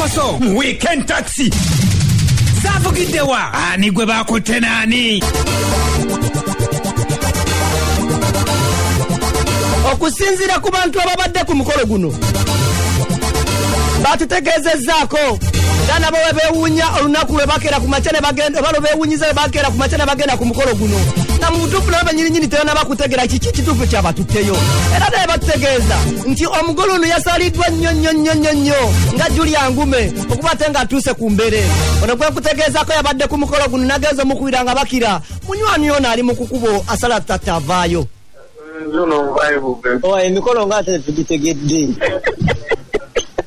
Koso Weekend Taxi Zavugidewa ani gwe bakutte nani okusinzira ku bantu ababadde ku mukolo guno batutegeezezzaako nga nabo bewuunya olunaku lwe bakeera ku makya ne bagenda balo bewuunyiza bwe bakeera ku makya ne bagenda ku mukolo guno na mu butuufu nabo banyininyini tena bakutegera kiki kituufu kyabatutteyo era naye batutegeeza nti omugolo ono yasaliddwa nnyo nga Julia Ngume okuba ate nga atuuse ku mbere ono gwe kutegeezako yabadde ku mukolo guno nagenza omukubira nga bakira munywani ono ali mu kukubo asala tatavaayo emikolo nga ate tugitegedde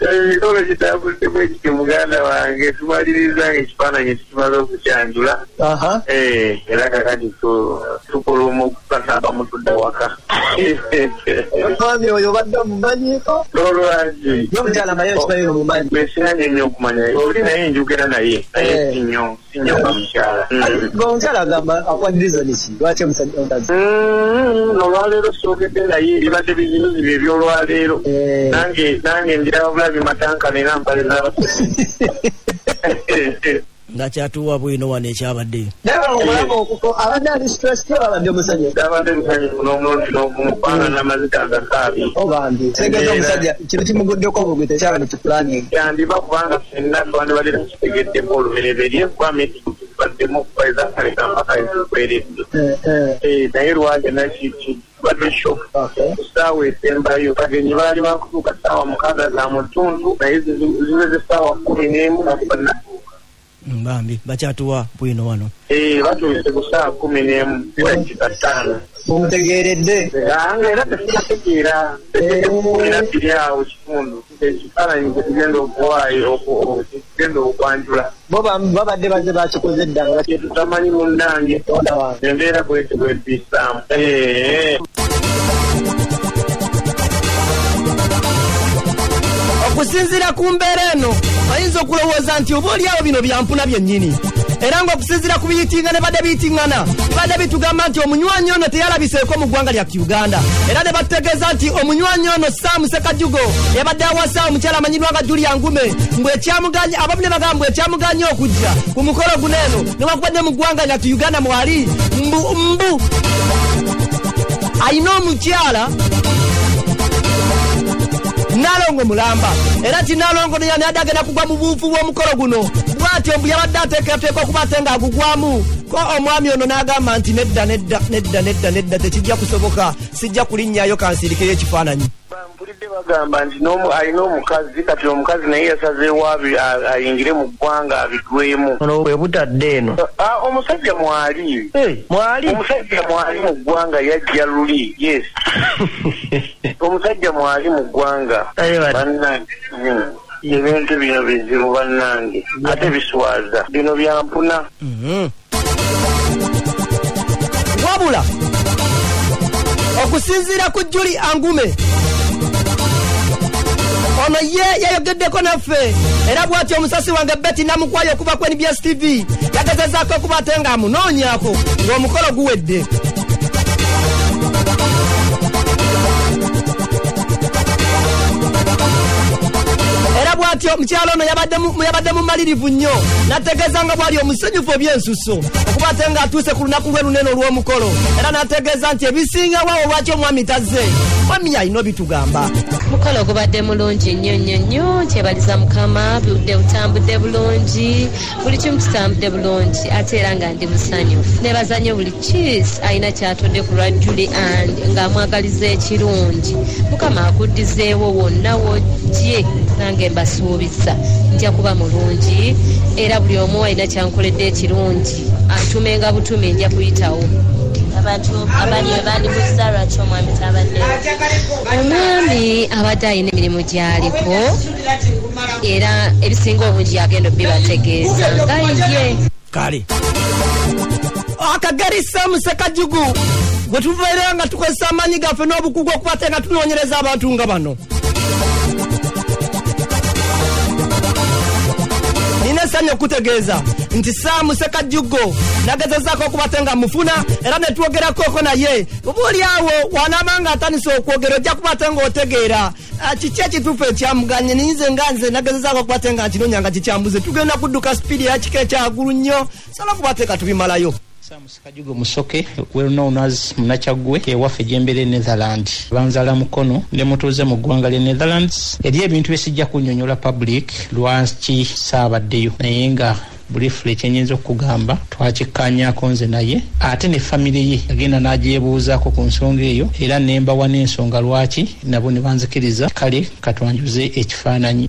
Mikolo kitambudde bwekiti muganda wange tumaliriza ekifaananyi tukimaze okukyanjula era kakati tukuluma okukasaba mutudde waka omwami oyo obadde omumanyiko lolwaki nomukyala naye okimanyi omumanyi besinanye nnyo okumanya oli naye njogera naye sinyo nga mukyala omukyala agamba akwadiriza niki lwaki omusajja omukazi olwaleero soogedde naye libadde bizibuzi bye ebyolwaleero nange ndira bulabi matankane nampale n'abasezi nga kyatuwa bwino wano ekyabaddeyo abadde ali stress abadde omusajja abadde musanyufu n'omulungi n'okumufaanana amazita agasaabi obambi tegeeza omusajja kino kimuguddeko obugwe tekyaba ne kipulaningi yandiba kubanga fenna twandibadde tukitegeddeko olubereberye kwameti tubaddemu okupaiza kaleka mpaka ezikweredde naye lwage nakiki badde shock ssaawa esembayo bagenyi baali bakutuuka ssaawa 6 za mutundu naye ziweze ssaawa 11 nakubanna mbambi bakyatuwa bwino wano batuuse ku ssaawa 11 zibakika 5 omutegeeredde era tetunategeera tetukumira biri awo kitundu ekifaananyi ketugenda okuwaayo tugenda okwanjula bo babadde baze bakikoze ddanga tutamanyi munnange embeera bwete bwetuyisaamu okusinziira ku mbeera eno oyinza okulowooza nti oba oliawo bino byampuna byennyini era ng'okusinziira ku biyitinga ne badde biyitiŋŋana badde bitugamba nti omunywanyi ono teyalabiseeko mu ggwanga lya Uganda era ne bategeeza nti omunywanyi ono Sam Sekajugo yabadde awasa omukyala amanyirwa nga Julia Ngume mbwekyamuganya abamu ne bagamba mbwekyamuganya okujja ku mukolo guno eno newakubadde mu ggwanga lya Uganda mwali mbu ayina omukyala Nalongo mulamba era ti Nalongo ne yana adagenda kugwa mu buufu bw'omukolo guno bw'atyo mbu yabadde ateekateeka okuba ate ng'agugwamu ko omwami ono n'agamba nti nedda tekijja kusoboka sijja kulinnyayo kansirikeyo ekifaananyi mpulidde bagamba nti alina omukazi kati omukazi naye yasazeewo ayingire mu ggwanga abigwemu ono bwe butadde eno omusajja mwali omusajja mwali mu ggwanga yajja luli yes omusajja mwali mu ggwanga bannange ebintu bino bizibu bannange ate biswaza bino byampuna wabula okusinziira ku Julia Ngume ono ye yayogeddeko naffe era bw'ati omusasi wange Betty namukwayo okuva ku NBS TV yagezezaako okuba ate nga amunoonyako ng'omukolo guwedde era bw'atyo omukyalo ono yabadde mumalirivu nnyo nategeeza nga bwali omusanyufu ebyensuso okuba ate ng'atuuse ku lunaku lwe lunene olw'omukolo era nategeeza nti ebisingawo lwaki omwami tazze mwami alina bitugamba mukolo gubadde mulungi nnyo kyebaliza mukama budde butambudde bulungi buli kimu kitambudde bulungi ate era nga ndi musanyufu nebazanye buli kiisi alina kyatodde ku lwa Julian ng'amwagaliza ekirungi mukama akuddizeewo wonna wojje nange mbasuubiza nja kuba mulungi era buli omu alina kyankoledde ekirungi antumenga butumi nja kuyitawo abantu abali bandibuuza lwaki omwami tabadde omwami abadde alina emirimu gy'aliko era ebisinga obungi agenda bibategeeza nga ye kale akagari Sam Sekajugo bwe tubeera nga tukozesa amaanyi gaffe n'obukugu okuba te nga tunoonyereza abantu nga bano nina essanyu okutegeeza nti Sam Sekajugo nagezezaako okuba te nga mufuna era ne twogerako naye oba oli awo wanaaba nga atandise okwogera ojja kuba te ng'otegeera Chicha kitufu ekyamuganye ninze nganze nagezaako kubatenga kinonyanga kikyambuze tugenda kudduka speed ya kike kyagulu nnyo sala kubateeka tubimalayo. Samusikajugo Musoke, well known as Mnachagwe, ewaffe gyembere Netherland. Banzala mukono ne mutuuze mu ggwanga lya Netherlands. Eri ebintu besijja kunnyonnyola public lwaki saabaddeyo naye nga briefly ekyenyiza okugamba twakikkaanyaako nze naye ate ne famire ye agenda n'agyebuuzaako ku nsonga eyo era nembawa n'ensonga lwaki nabo ne banzikiriza kale katwanjuze ekifaananyi.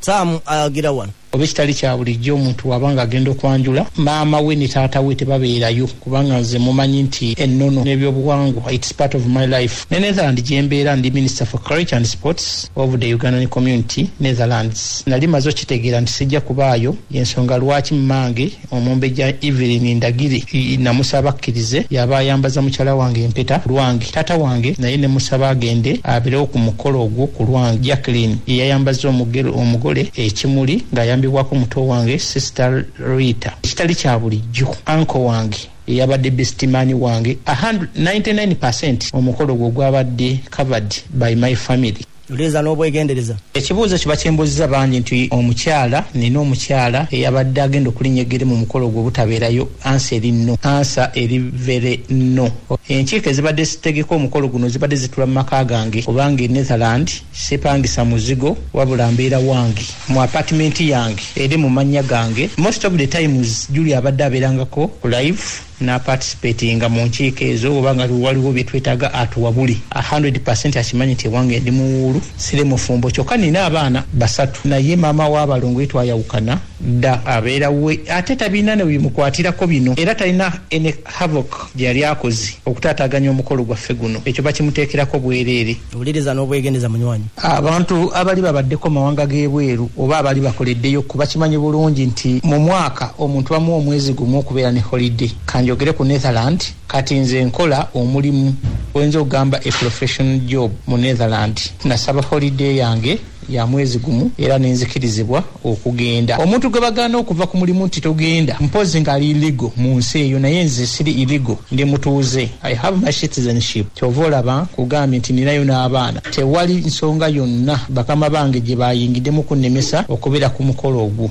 Saamu agira wano oba ekitali kya bulijjo omuntu wabanga agenda okwanjula maama we ne taata we tebabeerayo kubanga nze mumanyi nti ennono n'ebyobuwangwa it's part of my life. Ne Netherland gyembeera ndi Minister for Culture and Sports of the Ugandan Community Netherlands. Nali maze okitegeera nti sijja kubaayo yensonga lwaki mmange Omumbejja Evelyn Ndagire namusaba akkirize yaba ayambaza mukyala wange empeta lwange taata wange naye ne musaba agende abeerewo ku mukolo ogwo ku lwange Jacqueline yayambaza omugole ekimuli nga yambibwako muto wange Sister Rita. Kitali kya bulijjo uncle wange yabadde bestimani wange 99% omukolo gwo gwabadde covered by my family. Uleza n'obwegendereza. Ekibuuzo kiba kyembuzza bangi nti omukyala nina omukyala eyabadde agenda okulinnyegere mu mukolo gwe butabeerayo ansa eri nno ansa eri vere nno. Enkiiko ezibadde zitegeka omukolo guno zibadde zitula mu maka gange kubanga Netherland sipangisa muzigo wabula mbeera wange mu apartment yange eri mu mannya gange. Most of the times Julia abadde abeerangako live na participating mu nkiiko ezo obanga waliwo bye twetaaga atuwabuli 100% akimanyi nti wange ndi muwulu sire mufumbo kyokka nina abaana basatu naye maama w'abalongo twayawukana dda abeera we ate tabina ne bimukwatirako bino era talina ene havoc gyali akoze okutaataganya omukolo gwaffe guno ekyo bakimuteekerako bwereere. Owuliriza n'obwegendeza munywanyi abantu abali babaddeko mawanga g'ebweru oba abali bakoleddeyo kuba kimanyi bulungi nti mu mwaka omuntu amu omwezi gumu okubeera ne holiday kanjogere ku Netherland kati nze nkola omulimu wenza okugamba a professional job mu Netherland nasaba holiday yange ya mwezi gumu era nenzikirizibwa okugenda. Omuntu gwe bagaana okuva ku mulimu nti togenda mpozi ng'ali illegal mu nsi eyo naye nze siri illegal ndi mutuuze I have my citizenship. Kyova olaba kugambye nti ninayo n'abaana tewali nsonga yonna bakama bange gye bayingiddemu kunnemesa okubeera ku mukolo ogwo.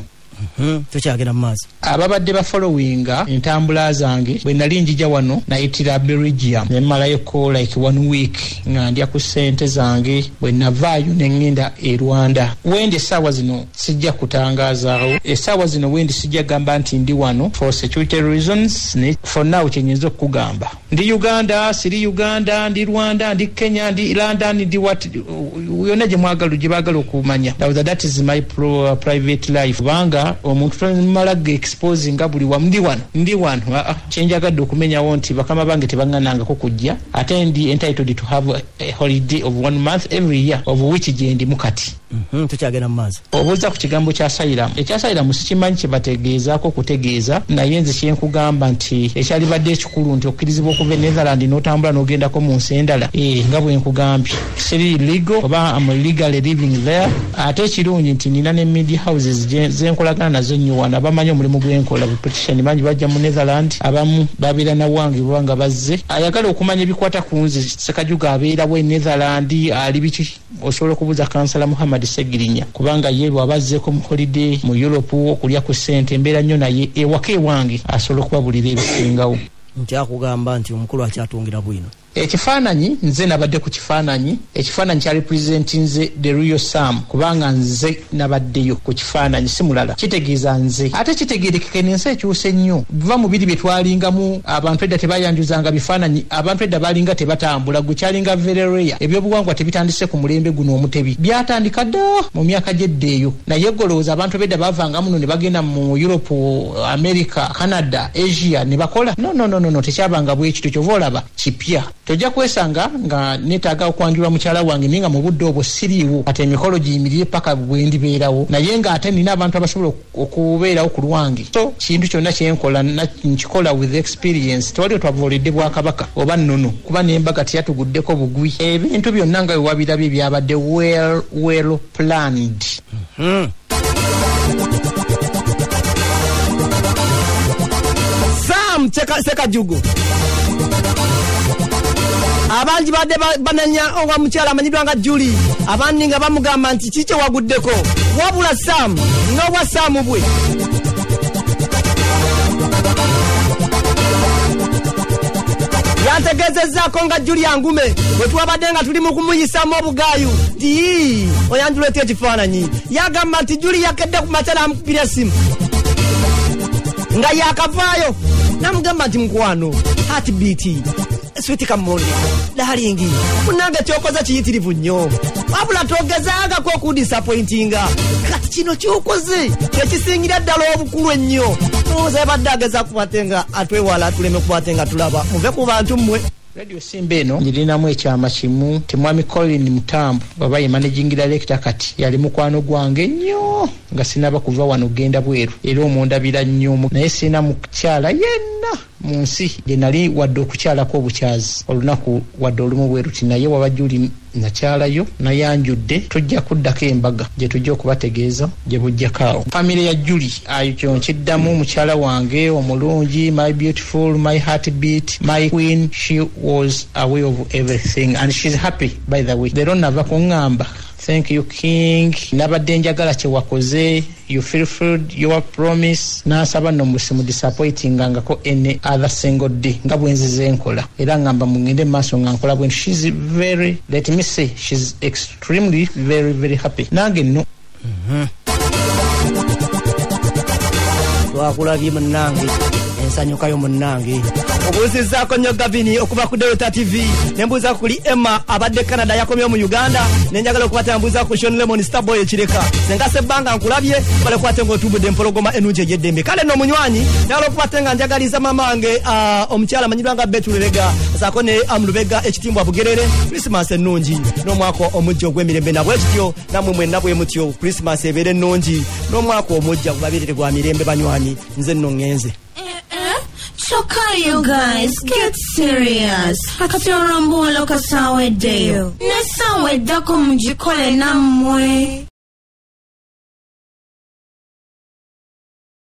Tukyagenda mu maaso ababadde ba followinga entambula zange bwe nali njija wano nayitira Belgium ne malayiko like 1 week nga ndya ku ssente zange bwe navaayo ne ngenda e Rwanda. Wendi essaawa zino sijja kutangazaawo essaawa zino wendi sijja gamba nti ndi wano for security reasons ne for now kyenyinza okugamba ndi Uganda siri Uganda ndi Rwanda ndi Kenya ndi London ndi what yonna gye mwagala gye baagala okumanya. That is my private life banga omuntu tomalaga exposing buli wa ndi wano kyenjagadde okumenyawo nti bakama bange tebaŋŋanangako kujja ate ndi entitled to have a holiday of 1 month every year of which gye ndi mukati. Tukyagenda mu maaso obuuza ku kigambo kya asylum ekya sikimanyi kye bategeezaako okutegeeza naye nze kyenkugamba nti ekyalibadde ekikulu nti okkirizibwa okuva e Netherland n'otambula n'ogendako mu nsi endala nga bwe nkugambye siri illegal oba am illegally living there. Ate ekirungi nti nina ne media houses zenkolagana nazo nnyo wano abamanyi omulimu gwenkola petition bangi bajja mu Netherland abamu babeera na wange bwanga bazze ayagala okumanya ebikwata ku nze Sekajuga abeerawo e Netherland ali biki osobola okubuuza kansala Muhammad Segirinya kubanga ye lwabazzeeko mu holiday mu Europe okulya ku ssente embeera nnyo naye ewaka ewange asobola okubabulira ebisingawo. Nti akugamba nti omukulu akyatungira bwino ekifaananyi nze nabadde ku kifaananyi ekifaananyi kya representinze the real Sam kubanga nze nabaddeyo ku kifaananyi si mulala kitegeeza nze ate kitegeerekeka n'ensi ekyuse nnyo biva mu biri bye twalingamu abantu edda tebayanjuzanga bifaananyi abantu edda balinga tebatambula gwe kyalinga verereya ebyobuwangwa tebitandise ku mulembe guno omutebi byatandika dda mu myaka gy'edda eyo naye golowooza abantu bedda bavanga muno ne bagenda mu Europe America Canada Asia ne bakola no tekyabanga bwekito kyova olaba kipya tojja kwesanga nga netaaga okwanjulwa mukyala wange ninga mu budde obwo siriiwo ate emikolo giyimirire paka bwe ndibeerawo naye nga ate nina abantu abasobola okubeerawo ku lwange so kintu kyonna kyenkola nkikola with experience tewali otwavooledde Bwakabaka oba nnono kuba nembaga teyatuguddeko bugwi ebintu byonna nga wewabirabye byabadde well planned. Sekajugo abangi badde bananya owa mukyala amanyidwa nga Julie abandi nga bamugamba nti kiki waguddeko wabula Sam n'obwa Sam bwe yantegezezzaako nga Julia Ngume bwe twabadde nga tuli mu kumuyisamu obugaayu ti oyanjuleeta ekifaananyi yagamba nti Julia yakedde ku matala amukubira essimu nga yakavaayo namugamba nti mukwano heartbeat switi kamondi dalingi munange kyokoza kiyitirivu nnyo wabula togezaagako okudisappointinga kati kino kyokoze kyekisingira ddala obukulu ennyo oze badde ageza kubatenga atwewala tuleme kubatenga tulaba muve ku bantu mmwe Radio Simba eno njirinamu ekyama kimu ti mwami Colin Mutambu baba ye managing director kati yali mukwano gwange nnyo nga sinaba kuva wano genda bweru era omundabira nnyo naye sina mukyala yenna mu nsi gye nali wadde okukyalako obukyazi olunaku wadde olumu bweru ti naye wabajuli nakyalayo nayanjudde tujja kuddako embaga gye tujja okubategeeza gye bujjakaawo famire ya Juli ayo kyonkiddamu mukyala wange omulungi my beautiful my heartbeat my queen she was aware of everything and she's happy by the way leero nava kuŋŋamba thank you king nabadde njagala kye wakoze you fulfilled your promise nasaba no musimu disappointing ngako any other single day nga bwenzize nkola era ngamba mungende maso nga nkola bwen she's very let me say she's extremely very very happy nange no twakulabye munnange ensanyukayo munnange obuuzizzaako nnyo Gavini okuva ku Delta TV nembuuza kuli Emma abadde Canada yakomye mu Uganda nenjagala okukwata mbuuza ku Sean Lemon Starboy ekireka senga sebbanga nkulabye bale kwate ng'otubudde empologoma ennungi egy'eddembe kale nno munywanyi njagala okukwate nga njagaliza mamange omukyala amanyirwa nga Betu Lubega saako ne Lubega ekitimbwa Bugerere Christmas ennungi n'omwaka omujja ogw'emirembe nabwe kityo namwe mwenna bwe mutyo Christmas ebeere ennungi n'omwaka omujja gubabeerere gwa mirembe banywanyi nze nno ngenze. So can you guys get serious? Kati orambulo kasawe deyo. Nesawe dako mjikole namwe.